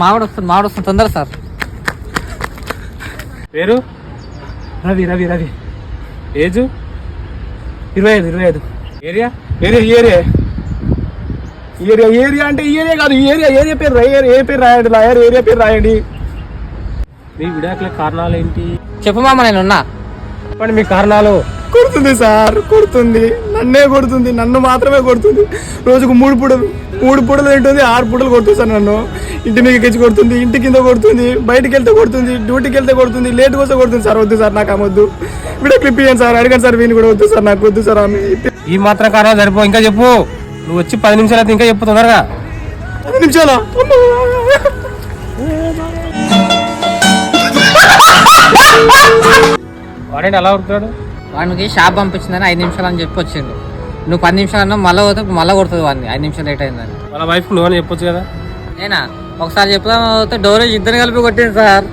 మావాడు వస్తుంది తొందర సార్. పేరు Ravi Ravi Ravi. Age 25. Area area area area area అంటే ఏరియా కాదు, ఏరియా పేరు ఏ పేరు రాయండి లాయర్, ఏరియా పేరు రాయండి. మీ విడాకుల కారణాలు ఏంటి చెప్పు మామ, నేను ఉన్నా. చెప్పండి మీ కారణాలు. కొడుతుంది సార్, కొడుతుంది, నన్నే కొడుతుంది, నన్ను మాత్రమే కొడుతుంది. రోజుకు 3 పూటలు తింటుంది, 6 పూటలు కొడుతుంది సార్. నన్ను ఇంటి మీద కెచ్చి కొడుతుంది, ఇంటి కింద కొడుతుంది, బయటికి వెళ్తే కొడుతుంది, డ్యూటీకి వెళ్తే కొడుతుంది, లేట్ కోసం కొడుతుంది సార్. వద్దు సార్, నాకు ఆమె వద్దు. ఇప్పుడే క్లిప్ ఇయ్యండి సార్, అడగండి సార్. వీని కూడా వద్దు సార్, నాకు వద్దు సార్ ఆమె. ఈ మాత్రం కారణాలు సరిపో, ఇంకా చెప్పు. నువ్వు వచ్చి 10 నిమిషాలు అయితే ఇంకా చెప్పు తొందరగా. 10 నిమిషాలా? వాడేంటి అలా ఉడుతాడు? వాడికి షాప్ పంపించిందని 5 నిమిషాలు అని చెప్పి వచ్చిండు. నువ్వు 10 నిమిషాలు అన్నా మళ్ళీ పోతే మళ్ళీ కొడుతుంది వాడిని. 5 నిమిషాలు లేట్ అయిందని. వాళ్ళ వైఫ్ నువ్వని చెప్పొచ్చు కదా. నేనా ఒకసారి చెప్తాం, డోర్ ఇద్దరు కలిపి కొట్టింది సార్.